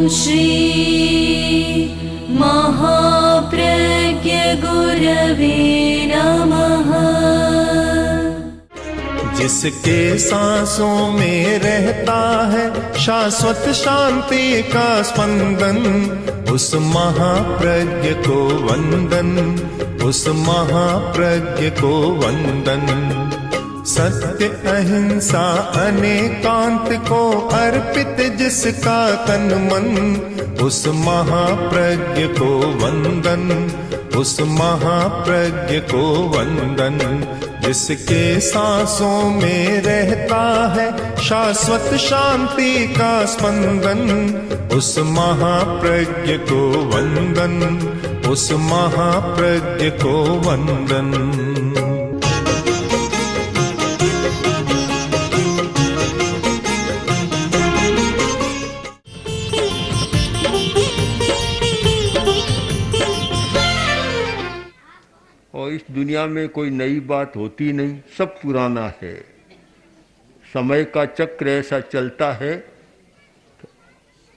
श्री महाप्रज्ञ गुरवे नमः। जिसके सांसों में रहता है शाश्वत शांति का स्पंदन, उस महाप्रज्ञ को वंदन, उस महाप्रज्ञ को वंदन। सत्य अहिंसा अनेकांत को अर्पित जिसका तन मन, उस महाप्रज्ञ को वंदन, उस महाप्रज्ञ को वंदन। जिसके सांसों में रहता है शाश्वत शांति का स्पंदन, उस महाप्रज्ञ को वंदन, उस महाप्रज्ञ को वंदन। और इस दुनिया में कोई नई बात होती नहीं, सब पुराना है। समय का चक्र ऐसा चलता है,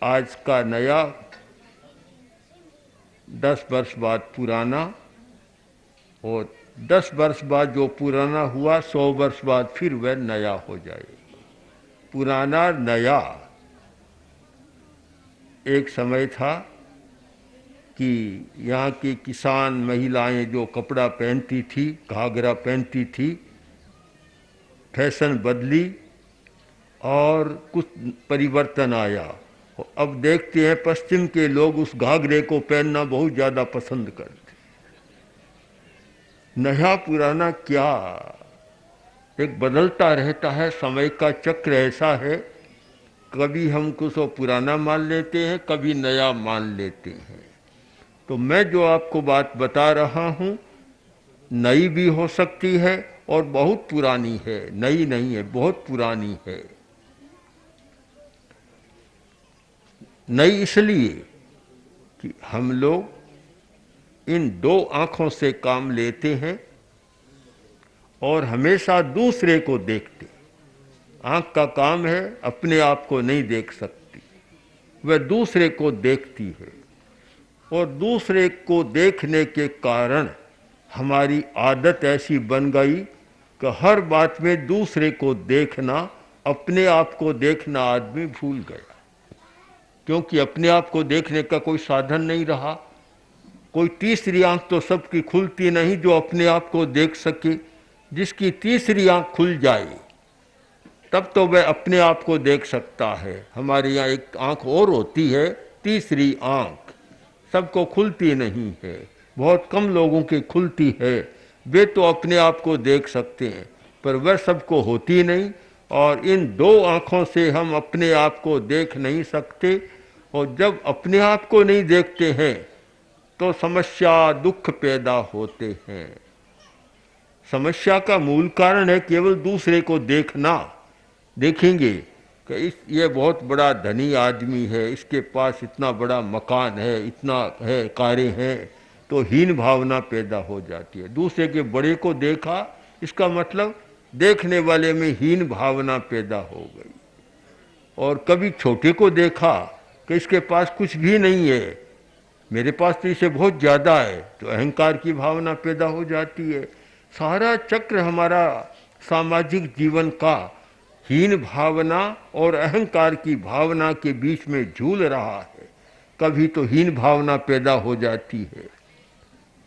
आज का नया 10 वर्ष बाद पुराना, और 10 वर्ष बाद जो पुराना हुआ 100 वर्ष बाद फिर वह नया हो जाएगा। पुराना नया। एक समय था कि यहाँ की किसान महिलाएं जो कपड़ा पहनती थी, घाघरा पहनती थी, फैशन बदली और कुछ परिवर्तन आया। अब देखते हैं पश्चिम के लोग उस घाघरे को पहनना बहुत ज़्यादा पसंद करते। नया पुराना क्या, एक बदलता रहता है। समय का चक्र ऐसा है, कभी हम कुछ पुराना मान लेते हैं, कभी नया मान लेते हैं। तो मैं जो आपको बात बता रहा हूँ नई भी हो सकती है और बहुत पुरानी है। नई नहीं है, बहुत पुरानी है। नई इसलिए कि हम लोग इन 2 आँखों से काम लेते हैं और हमेशा दूसरे को देखते। आँख का काम है अपने आप को नहीं देख सकती, वह दूसरे को देखती है। और दूसरे को देखने के कारण हमारी आदत ऐसी बन गई कि हर बात में दूसरे को देखना, अपने आप को देखना आदमी भूल गया। क्योंकि अपने आप को देखने का कोई साधन नहीं रहा। कोई तीसरी आंख तो सबकी खुलती नहीं जो अपने आप को देख सके। जिसकी तीसरी आंख खुल जाए तब तो वह अपने आप को देख सकता है। हमारे यहाँ एक आंख और होती है, तीसरी आंख, सबको खुलती नहीं है, बहुत कम लोगों की खुलती है। वे तो अपने आप को देख सकते हैं, पर वह सबको होती नहीं। और इन 2 आँखों से हम अपने आप को देख नहीं सकते। और जब अपने आप को नहीं देखते हैं तो समस्या, दुख पैदा होते हैं। समस्या का मूल कारण है केवल दूसरे को देखना। देखेंगे कि ये बहुत बड़ा धनी आदमी है, इसके पास इतना बड़ा मकान है, इतना है, कारें हैं, तो हीन भावना पैदा हो जाती है। दूसरे के बड़े को देखा, इसका मतलब देखने वाले में हीन भावना पैदा हो गई। और कभी छोटे को देखा कि इसके पास कुछ भी नहीं है, मेरे पास तो इसे बहुत ज़्यादा है, तो अहंकार की भावना पैदा हो जाती है। सारा चक्र हमारा सामाजिक जीवन का हीन भावना और अहंकार की भावना के बीच में झूल रहा है। कभी तो हीन भावना पैदा हो जाती है।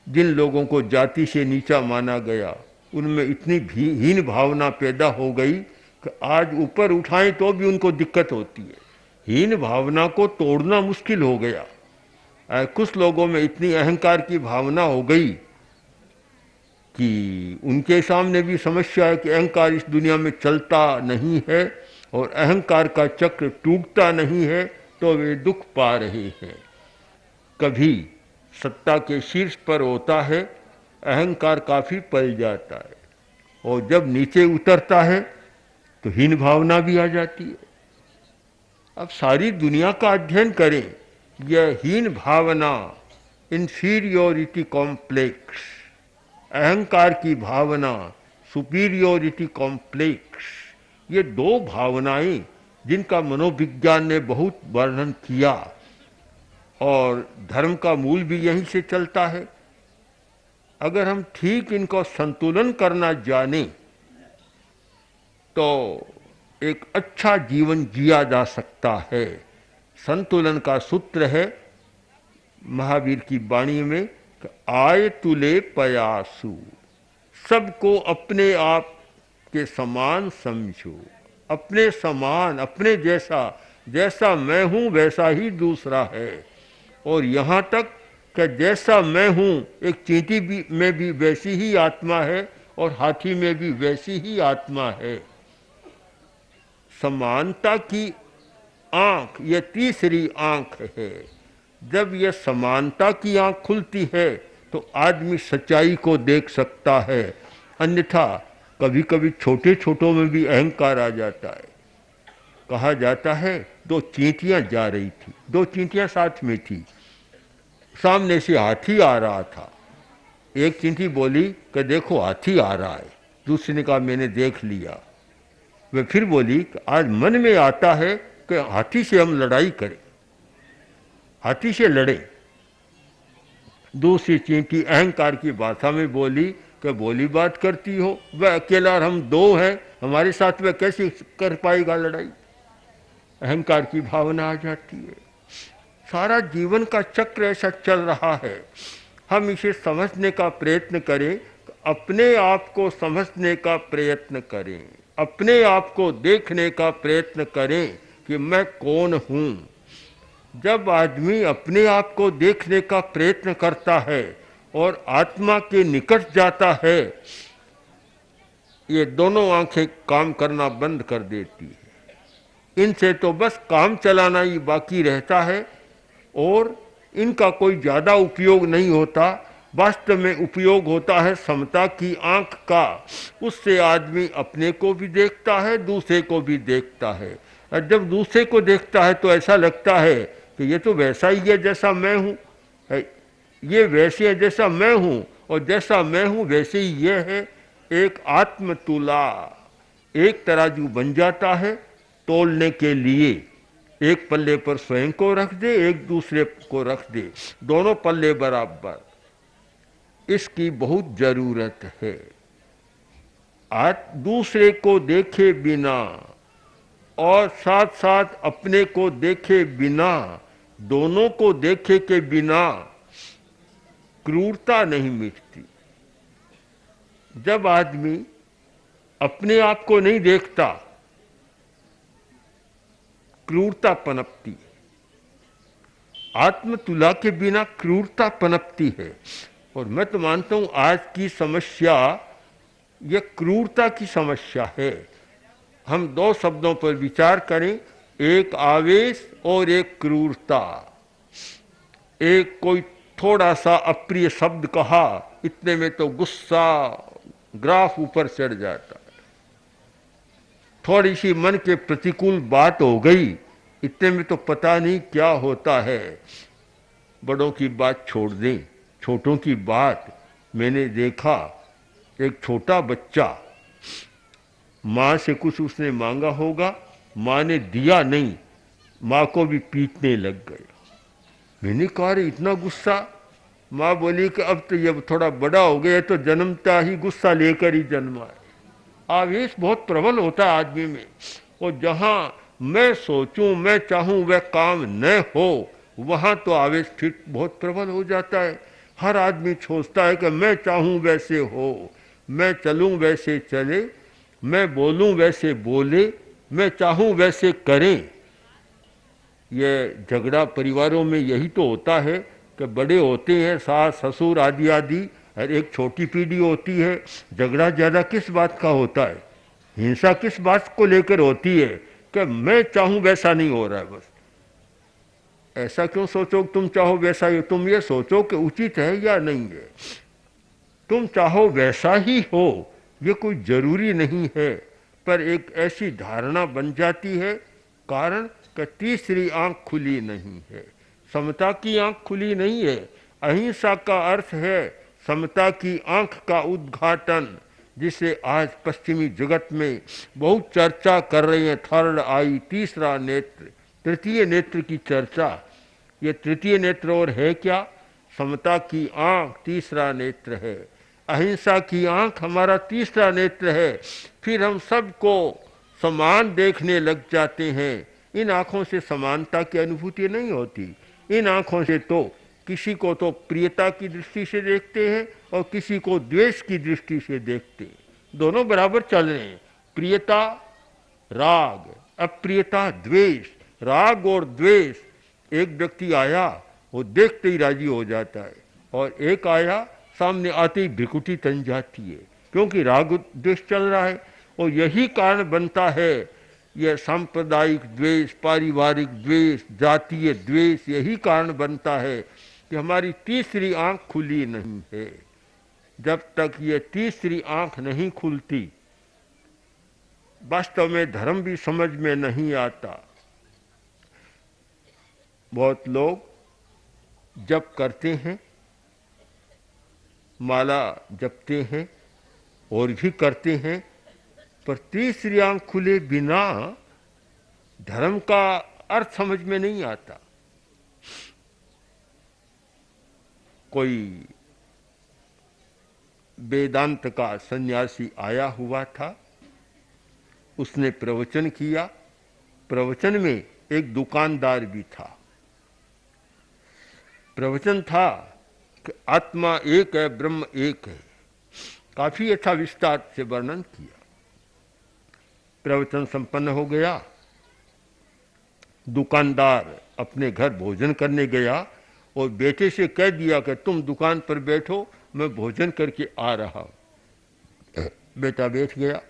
जिन लोगों को जाति से नीचा माना गया उनमें इतनी हीन भावना पैदा हो गई कि आज ऊपर उठाएं तो भी उनको दिक्कत होती है। हीन भावना को तोड़ना मुश्किल हो गया। कुछ लोगों में इतनी अहंकार की भावना हो गई कि उनके सामने भी समस्या है कि अहंकार इस दुनिया में चलता नहीं है और अहंकार का चक्र टूटता नहीं है, तो वे दुख पा रहे हैं। कभी सत्ता के शीर्ष पर होता है, अहंकार काफ़ी पल जाता है, और जब नीचे उतरता है तो हीन भावना भी आ जाती है। अब सारी दुनिया का अध्ययन करें, यह हीन भावना, इंफीरियोरिटी कॉम्प्लेक्स, अहंकार की भावना, सुपीरियोरिटी कॉम्प्लेक्स, ये 2 भावनाएं जिनका मनोविज्ञान ने बहुत वर्णन किया, और धर्म का मूल भी यहीं से चलता है। अगर हम ठीक इनको संतुलन करना जाने तो एक अच्छा जीवन जिया जा सकता है। संतुलन का सूत्र है महावीर की वाणी में, आय तुले पयासु, सबको अपने आप के समान समझो, अपने समान, अपने जैसा, जैसा मैं हूँ वैसा ही दूसरा है। और यहाँ तक कि जैसा मैं हूँ, एक चींटी भी में भी वैसी ही आत्मा है और हाथी में भी वैसी ही आत्मा है। समानता की आंख, ये तीसरी आंख है। जब यह समानता की आंख खुलती है तो आदमी सच्चाई को देख सकता है। अन्यथा कभी कभी छोटे छोटों में भी अहंकार आ जाता है। कहा जाता है दो चींटियां जा रही थी, दो चींटियां साथ में थी, सामने से हाथी आ रहा था। एक चींटी बोली कि देखो हाथी आ रहा है, दूसरी ने कहा मैंने देख लिया। वह फिर बोली कि आज मन में आता है कि हाथी से हम लड़ाई करें, हाथी से लड़े। दूसरी चींटी अहंकार की भाषा में बोली कि बोली बात करती हो, वह अकेला और हम दो हैं, हमारे साथ वह कैसे कर पाएगा लड़ाई। अहंकार की भावना आ जाती है। सारा जीवन का चक्र ऐसा चल रहा है। हम इसे समझने का प्रयत्न करें, अपने आप को समझने का प्रयत्न करें, अपने आप को देखने का प्रयत्न करें कि मैं कौन हूँ। जब आदमी अपने आप को देखने का प्रयत्न करता है और आत्मा के निकट जाता है, ये दोनों आंखें काम करना बंद कर देती है। इनसे तो बस काम चलाना ही बाकी रहता है और इनका कोई ज़्यादा उपयोग नहीं होता। वास्तव में उपयोग होता है समता की आंख का। उससे आदमी अपने को भी देखता है, दूसरे को भी देखता है। और जब दूसरे को देखता है तो ऐसा लगता है कि ये तो वैसा ही है जैसा मैं हूँ, ये वैसे है जैसा मैं हूँ, और जैसा मैं हूँ वैसे ही ये है। एक आत्मतुला, एक तराजू बन जाता है तोलने के लिए। एक पल्ले पर स्वयं को रख दे, एक दूसरे को रख दे, दोनों पल्ले बराबर। इसकी बहुत जरूरत है। आज दूसरे को देखे बिना और साथ साथ अपने को देखे बिना, दोनों को देखे के बिना क्रूरता नहीं मिटती। जब आदमी अपने आप को नहीं देखता, क्रूरता पनपती है। आत्मतुला के बिना क्रूरता पनपती है। और मैं तो मानता हूं आज की समस्या यह क्रूरता की समस्या है। हम दो शब्दों पर विचार करें, एक आवेश और एक क्रूरता। एक कोई थोड़ा सा अप्रिय शब्द कहा, इतने में तो गुस्सा ग्राफ ऊपर चढ़ जाता है। थोड़ी सी मन के प्रतिकूल बात हो गई, इतने में तो पता नहीं क्या होता है। बड़ों की बात छोड़ दें, छोटों की बात। मैंने देखा एक छोटा बच्चा, माँ से कुछ उसने मांगा होगा, माँ ने दिया नहीं, माँ को भी पीटने लग गया। मैंने कहा इतना गुस्सा? माँ बोली कि अब तो ये थोड़ा बड़ा हो गया तो जन्मता ही गुस्सा लेकर ही जन्मा है। आवेश बहुत प्रबल होता है आदमी में, और जहाँ मैं सोचूं, मैं चाहूं वह काम न हो, वहाँ तो आवेश फिर बहुत प्रबल हो जाता है। हर आदमी सोचता है कि मैं चाहूं वैसे हो, मैं चलूं वैसे चले, मैं बोलूं वैसे बोले, मैं चाहूं वैसे करें। ये झगड़ा परिवारों में यही तो होता है कि बड़े होते हैं, सास ससुर आदि आदि, और एक छोटी पीढ़ी होती है। झगड़ा ज़्यादा किस बात का होता है? हिंसा किस बात को लेकर होती है कि मैं चाहूं वैसा नहीं हो रहा है। बस ऐसा क्यों सोचो तुम चाहो वैसा ही? तुम ये सोचो कि उचित है या नहीं है। तुम चाहो वैसा ही हो, ये कोई जरूरी नहीं है, पर एक ऐसी धारणा बन जाती है। कारण कि तीसरी आंख खुली नहीं है, समता की आंख खुली नहीं है। अहिंसा का अर्थ है समता की आंख का उद्घाटन, जिसे आज पश्चिमी जगत में बहुत चर्चा कर रहे हैं। थर्ड आई, तीसरा नेत्र, तृतीय नेत्र की चर्चा। ये तृतीय नेत्र और है क्या? समता की आंख तीसरा नेत्र है, अहिंसा की आंख हमारा तीसरा नेत्र है। फिर हम सबको समान देखने लग जाते हैं। इन आँखों से समानता की अनुभूति नहीं होती। इन आँखों से तो किसी को तो प्रियता की दृष्टि से देखते हैं और किसी को द्वेष की दृष्टि से देखते हैं। दोनों बराबर चल रहे हैं, प्रियता राग, अप्रियता द्वेष। राग और द्वेष, एक व्यक्ति आया वो देखते ही राजी हो जाता है, और एक आया सामने आते ही भ्रिकुटी तन जाती है, क्योंकि राग द्वेष चल रहा है। और यही कारण बनता है, यह सांप्रदायिक द्वेष, पारिवारिक द्वेष, जातीय द्वेष, यही कारण बनता है कि हमारी तीसरी आंख खुली नहीं है। जब तक ये तीसरी आंख नहीं खुलती, वास्तव में धर्म भी समझ में नहीं आता। बहुत लोग जप करते हैं, माला जपते हैं और भी करते हैं, पर तीसरी आंख खुले बिना धर्म का अर्थ समझ में नहीं आता। कोई वेदांत का सन्यासी आया हुआ था, उसने प्रवचन किया। प्रवचन में एक दुकानदार भी था। प्रवचन था कि आत्मा एक है, ब्रह्म एक है। काफी अच्छा विस्तार से वर्णन किया। प्रवचन संपन्न हो गया। दुकानदार अपने घर भोजन करने गया और बेटे से कह दिया कि तुम दुकान पर बैठो, मैं भोजन करके आ रहा हूं। बेटा बैठ गया।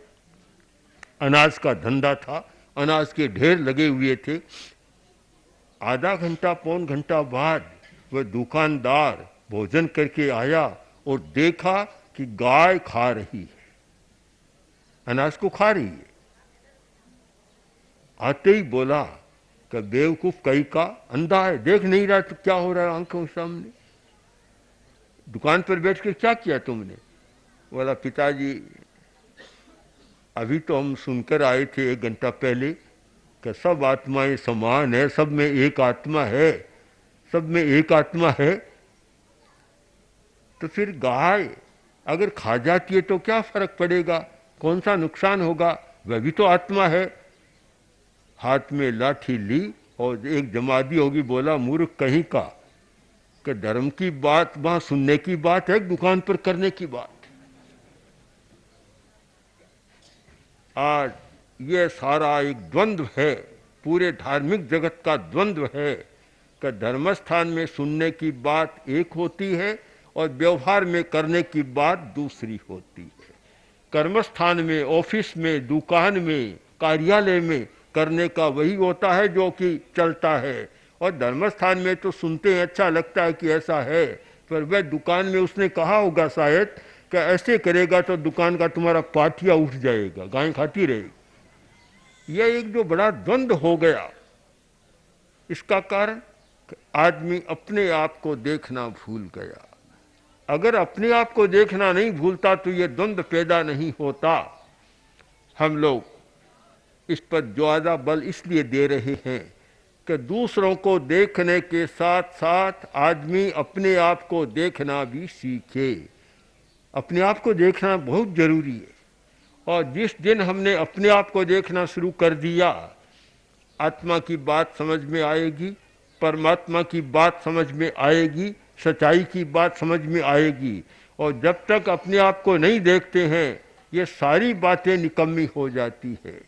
अनाज का धंधा था, अनाज के ढेर लगे हुए थे। आधा घंटा पौन घंटा बाद वह दुकानदार भोजन करके आया और देखा कि गाय खा रही है, अनाज को खा रही है। आते ही बोला कि बेवकूफ कहीं का, अंधा है, देख नहीं रहा तो क्या हो रहा है आंखों के सामने? दुकान पर बैठ कर क्या किया तुमने? बोला पिताजी अभी तो हम सुनकर आए थे 1 घंटा पहले कि सब आत्माएं समान है, सब में एक आत्मा है, सब में एक आत्मा है। तो फिर गाय अगर खा जाती है तो क्या फर्क पड़ेगा, कौन सा नुकसान होगा, वह भी तो आत्मा है। हाथ में लाठी ली और एक जमाती होगी, बोला मूर्ख कहीं का, कि धर्म की बात वहां सुनने की बात है, दुकान पर करने की बात। आज ये सारा एक द्वंद्व है, पूरे धार्मिक जगत का द्वंद्व है कि धर्मस्थान में सुनने की बात एक होती है और व्यवहार में करने की बात दूसरी होती है। कर्मस्थान में, ऑफिस में, दुकान में, कार्यालय में करने का वही होता है जो कि चलता है, और धर्मस्थान में तो सुनते हैं, अच्छा लगता है कि ऐसा है, पर वह दुकान में उसने कहा होगा शायद कि ऐसे करेगा तो दुकान का तुम्हारा पाठिया उठ जाएगा, गाय खाती रहेगी। यह एक जो बड़ा द्वंद्व हो गया, इसका कारण आदमी अपने आप को देखना भूल गया। अगर अपने आप को देखना नहीं भूलता तो ये द्वंद्व पैदा नहीं होता। हम लोग इस पर ज्यादा बल इसलिए दे रहे हैं कि दूसरों को देखने के साथ साथ आदमी अपने आप को देखना भी सीखे। अपने आप को देखना बहुत जरूरी है, और जिस दिन हमने अपने आप को देखना शुरू कर दिया, आत्मा की बात समझ में आएगी, परमात्मा की बात समझ में आएगी, सच्चाई की बात समझ में आएगी। और जब तक अपने आप को नहीं देखते हैं, ये सारी बातें निकम्मी हो जाती है,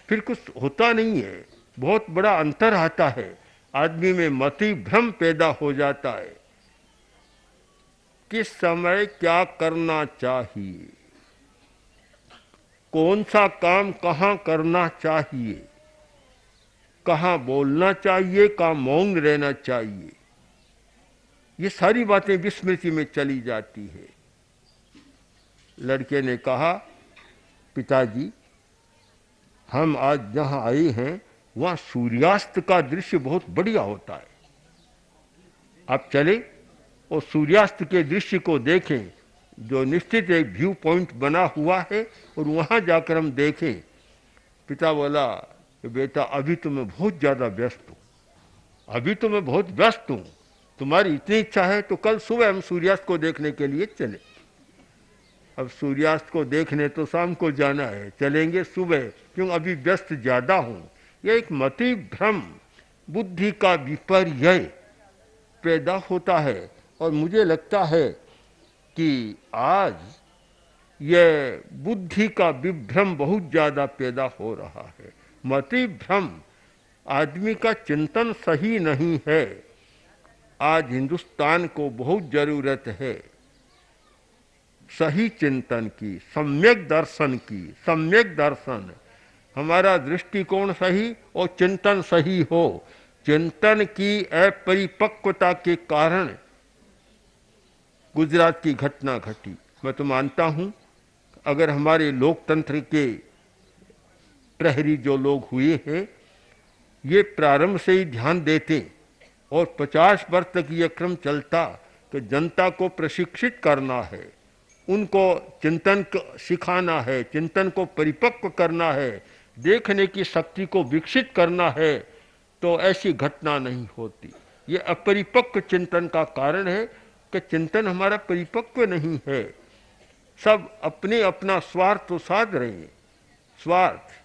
फिर कुछ होता नहीं है। बहुत बड़ा अंतर आता है, आदमी में मति भ्रम पैदा हो जाता है। किस समय क्या करना चाहिए, कौन सा काम कहाँ करना चाहिए, कहाँ बोलना चाहिए, कहाँ मौन रहना चाहिए, ये सारी बातें विस्मृति में चली जाती है। लड़के ने कहा पिताजी हम आज जहाँ आए हैं वहाँ सूर्यास्त का दृश्य बहुत बढ़िया होता है, आप चले और सूर्यास्त के दृश्य को देखें, जो निश्चित एक व्यू पॉइंट बना हुआ है, और वहाँ जाकर हम देखें। पिता बोला कि बेटा अभी तो मैं बहुत ज़्यादा व्यस्त हूँ, अभी तो मैं बहुत व्यस्त हूँ, तुम्हारी इतनी इच्छा है तो कल सुबह हम सूर्यास्त को देखने के लिए चले। अब सूर्यास्त को देखने तो शाम को जाना है, चलेंगे सुबह, क्यों अभी व्यस्त ज़्यादा हूँ। यह एक मति भ्रम, बुद्धि का विपर्य पैदा होता है। और मुझे लगता है कि आज यह बुद्धि का विभ्रम बहुत ज़्यादा पैदा हो रहा है। मति भ्रम, आदमी का चिंतन सही नहीं है। आज हिंदुस्तान को बहुत ज़रूरत है सही चिंतन की, सम्यक दर्शन की। सम्यक दर्शन, हमारा दृष्टिकोण सही और चिंतन सही हो। चिंतन की अपरिपक्वता के कारण गुजरात की घटना घटी। मैं तो मानता हूँ अगर हमारे लोकतंत्र के प्रहरी जो लोग हुए हैं ये प्रारंभ से ही ध्यान देते और 50 वर्ष तक ये क्रम चलता कि जनता को प्रशिक्षित करना है, उनको चिंतन सिखाना है, चिंतन को परिपक्व करना है, देखने की शक्ति को विकसित करना है, तो ऐसी घटना नहीं होती। ये अपरिपक्व चिंतन का कारण है कि चिंतन हमारा परिपक्व नहीं है। सब अपने अपना स्वार्थ तो साध रहे हैं, स्वार्थ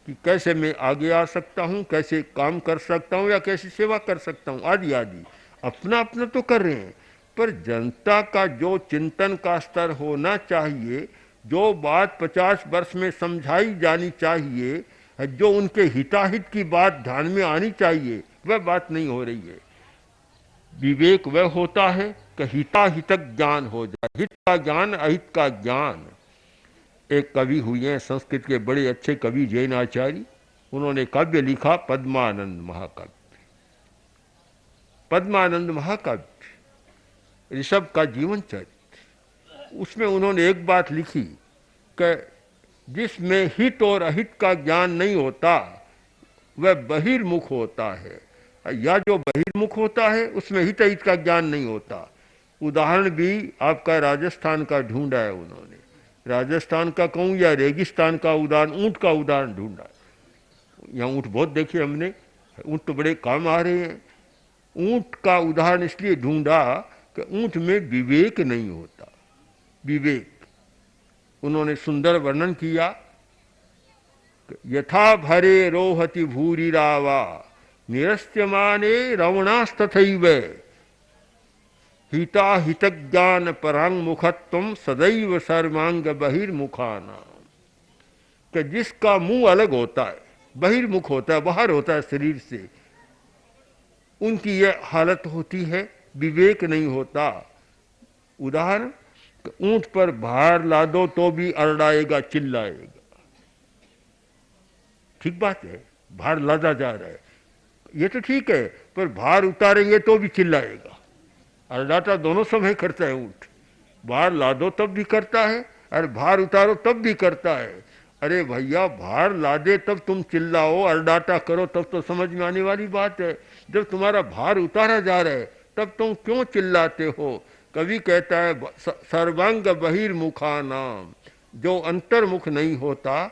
कि कैसे मैं आगे आ सकता हूँ, कैसे काम कर सकता हूँ या कैसे सेवा कर सकता हूँ, आदि आदि अपना अपना तो कर रहे हैं। पर जनता का जो चिंतन का स्तर होना चाहिए, जो बात 50 वर्ष में समझाई जानी चाहिए, जो उनके हिताहित की बात ध्यान में आनी चाहिए, वह बात नहीं हो रही है। विवेक वह होता है कि हिताहितक ज्ञान हो जाए, हित का ज्ञान, अहित का ज्ञान। एक कवि हुए हैं संस्कृत के बड़े अच्छे कवि जैन आचार्य, उन्होंने काव्य लिखा पद्मानंद महाकाव्य। पद्मानंद महाकाव्य ऋषभ का जीवन चरित्र, उसमें उन्होंने एक बात लिखी कि जिसमें हित और अहित का ज्ञान नहीं होता वह बहिर्मुख होता है, या जो बहिर्मुख होता है उसमें हित अहित का ज्ञान नहीं होता। उदाहरण भी आपका राजस्थान का ढूंढा है उन्होंने, राजस्थान का कहूँ या रेगिस्तान का उदाहरण, ऊँट का उदाहरण ढूंढा। यहाँ ऊँट बहुत देखे हमने, ऊँट तो बड़े काम आ रहे हैं। ऊँट का उदाहरण इसलिए ढूंढा कि ऊँट में विवेक नहीं होता। विवेक उन्होंने सुंदर वर्णन किया, यथा भरे रोहति भूरिरावा निरस्यमाने रवणास्तथैव हिताहित ज्ञान परांग मुखत्वम सदैव सर्वांग बहिर्मुखाना। कि जिसका मुंह अलग होता है, बहिर्मुख होता है, बाहर होता है शरीर से, उनकी यह हालत होती है, विवेक नहीं होता। उदाहरण, ऊंट पर भार ला दो तो भी अरडाएगा, चिल्लाएगा। ठीक बात है, भार लादा जा रहा है, ये तो ठीक है, पर भार उतारेंगे तो भी चिल्लाएगा। अरडाटा दोनों समय करता है ऊंट, भार ला दो तब भी करता है और भार उतारो तब भी करता है। अरे भैया, भार ला दे तब तुम चिल्लाओ, अरडाटा करो तब तो समझ में आने वाली बात है। जब तुम्हारा भार उतारा जा रहा है तब तुम क्यों चिल्लाते हो? कवि कहता है सर्वांग बहिर्मुखा नाम, जो अंतर्मुख नहीं होता,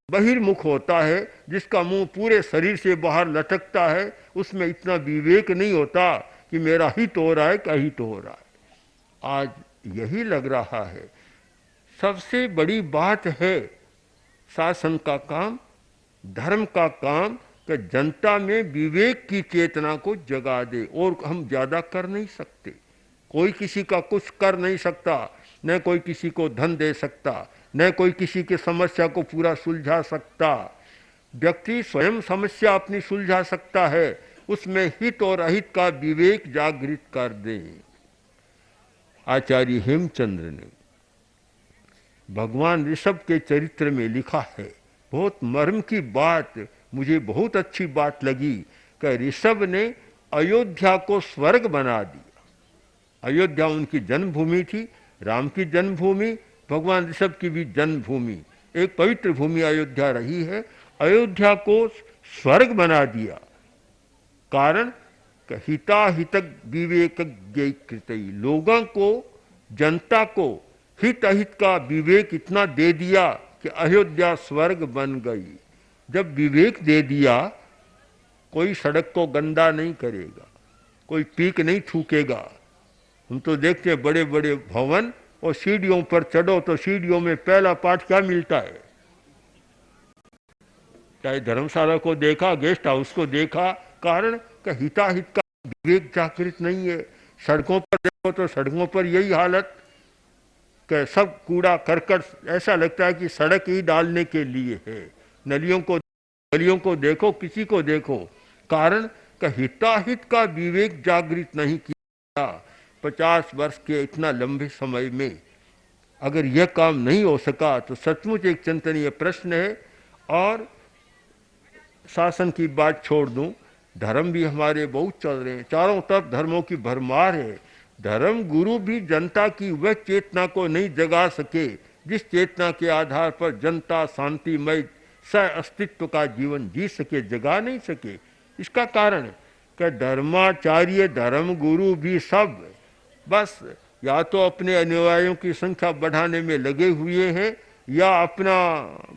बहिर्मुख होता है, जिसका मुंह पूरे शरीर से बाहर लटकता है, उसमें इतना विवेक नहीं होता कि मेरा हित हो रहा है कि अहित हो रहा है। आज यही लग रहा है। सबसे बड़ी बात है शासन का काम, धर्म का काम, कि जनता में विवेक की चेतना को जगा दे। और हम ज़्यादा कर नहीं सकते, कोई किसी का कुछ कर नहीं सकता, न कोई किसी को धन दे सकता, न कोई किसी की समस्या को पूरा सुलझा सकता। व्यक्ति स्वयं समस्या अपनी सुलझा सकता है, उसमें हित और अहित का विवेक जागृत कर दे। आचार्य हेमचंद्र ने भगवान ऋषभ के चरित्र में लिखा है, बहुत मर्म की बात, मुझे बहुत अच्छी बात लगी कि ऋषभ ने अयोध्या को स्वर्ग बना दिया। अयोध्या उनकी जन्मभूमि थी, राम की जन्मभूमि, भगवान ऋषभ की भी जन्मभूमि, एक पवित्र भूमि अयोध्या रही है। अयोध्या को स्वर्ग बना दिया, कारण हिताहितक विवेक ज्ञकृतई, लोगों को, जनता को हित अहित का विवेक इतना दे दिया कि अयोध्या स्वर्ग बन गई। जब विवेक दे दिया, कोई सड़क को गंदा नहीं करेगा, कोई पीक नहीं थूकेगा। हम तो देखते हैं बड़े बड़े भवन और सीढ़ियों पर चढ़ो तो सीढ़ियों में पहला पाठ क्या मिलता है? चाहे धर्मशाला को देखा, गेस्ट हाउस को देखा, कारण का हिताहित का विवेक जागृत नहीं है। सड़कों पर देखो तो सड़कों पर यही हालत कि सब कूड़ा करकट, ऐसा लगता है कि सड़क ही डालने के लिए है। गलियों को देखो, किसी को देखो, कारण का हिताहित का विवेक जागृत नहीं किया। 50 वर्ष के इतना लंबे समय में अगर यह काम नहीं हो सका तो सचमुच एक चिंतनीय प्रश्न है। और शासन की बात छोड़ दूं, धर्म भी हमारे बहुत चल रहे हैं, चारों तरफ धर्मों की भरमार है। धर्म गुरु भी जनता की वह चेतना को नहीं जगा सके जिस चेतना के आधार पर जनता शांतिमय सह अस्तित्व का जीवन जी सके, जगा नहीं सके। इसका कारण कि धर्माचार्य, धर्म गुरु भी सब बस या तो अपने अनुयायियों की संख्या बढ़ाने में लगे हुए हैं, या अपना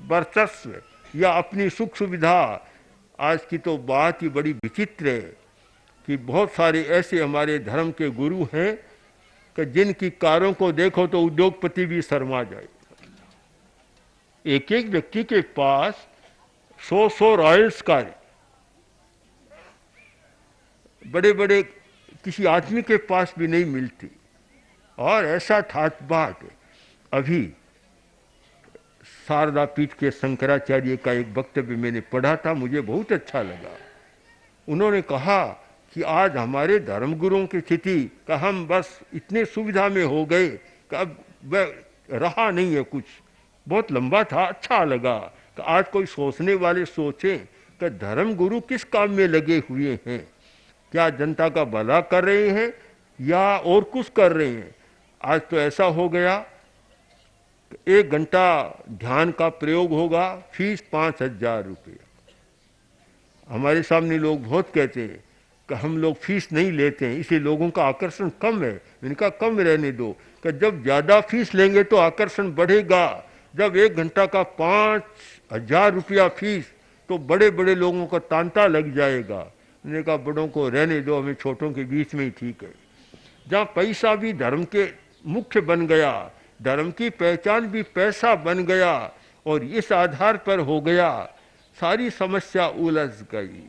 वर्चस्व, या अपनी सुख सुविधा। आज की तो बात ही बड़ी विचित्र है कि बहुत सारे ऐसे हमारे धर्म के गुरु हैं कि जिनकी कारों को देखो तो उद्योगपति भी शर्मा जाए। एक एक व्यक्ति के पास 100 रॉयल्स कार, बड़े बड़े किसी आदमी के पास भी नहीं मिलती। और ऐसा ठाट बाट अभी शारदा पीठ के शंकराचार्य का एक वक्तव्य मैंने पढ़ा था, मुझे बहुत अच्छा लगा। उन्होंने कहा कि आज हमारे धर्मगुरुओं की स्थिति का हम बस इतने सुविधा में हो गए कि अब वह रहा नहीं है कुछ। बहुत लंबा था, अच्छा लगा कि आज कोई सोचने वाले सोचें कि धर्मगुरु किस काम में लगे हुए हैं, क्या जनता का भला कर रहे हैं या और कुछ कर रहे हैं। आज तो ऐसा हो गया, 1 घंटा ध्यान का प्रयोग होगा, फीस 5,000 रुपये। हमारे सामने लोग बहुत कहते हैं कि हम लोग फीस नहीं लेते हैं, इसलिए लोगों का आकर्षण कम है। इनका कम रहने दो, कि जब ज़्यादा फीस लेंगे तो आकर्षण बढ़ेगा। जब 1 घंटा का 5,000 रुपया फीस, तो बड़े बड़े लोगों का तांता लग जाएगा। उन्होंने कहा बड़ों को रहने दो, हमें छोटों के बीच में ही ठीक है। जहाँ पैसा भी धर्म के मुख्य बन गया, धर्म की पहचान भी पैसा बन गया और इस आधार पर हो गया, सारी समस्या उलझ गई।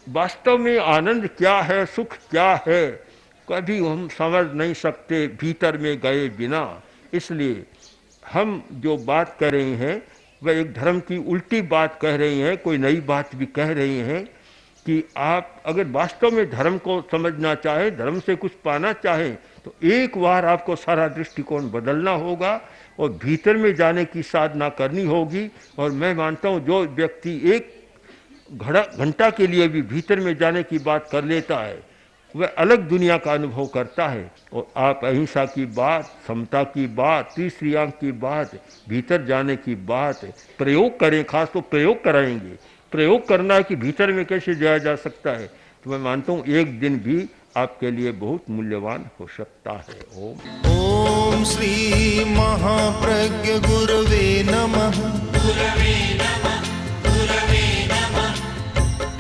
वास्तव में आनंद क्या है, सुख क्या है, कभी हम समझ नहीं सकते भीतर में गए बिना। इसलिए हम जो बात कर रहे हैं वह एक धर्म की उल्टी बात कह रहे हैं, कोई नई बात भी कह रहे हैं कि आप अगर वास्तव में धर्म को समझना चाहें, धर्म से कुछ पाना चाहें, तो एक बार आपको सारा दृष्टिकोण बदलना होगा और भीतर में जाने की साधना करनी होगी। और मैं मानता हूँ जो व्यक्ति 1 घंटा के लिए भी भीतर में जाने की बात कर लेता है, वह अलग दुनिया का अनुभव करता है। और आप अहिंसा की बात, समता की बात, तीसरी आंख की बात, भीतर जाने की बात प्रयोग करें, खास तो प्रयोग कराएंगे। प्रयोग करना है कि भीतर में कैसे जाया जा सकता है, तो मैं मानता हूँ एक दिन भी आपके लिए बहुत मूल्यवान हो सकता है। ओम श्री महाप्रज्ञ गुरवे नमः।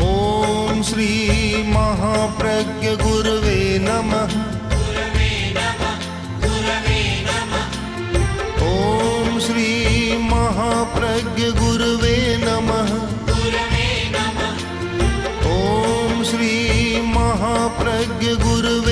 ओम श्री महाप्रज्ञ गुरवे नमः। ओम श्री महाप्रज्ञ गुरवे नमः। ओम श्री महाप्रज्ञ गुरवे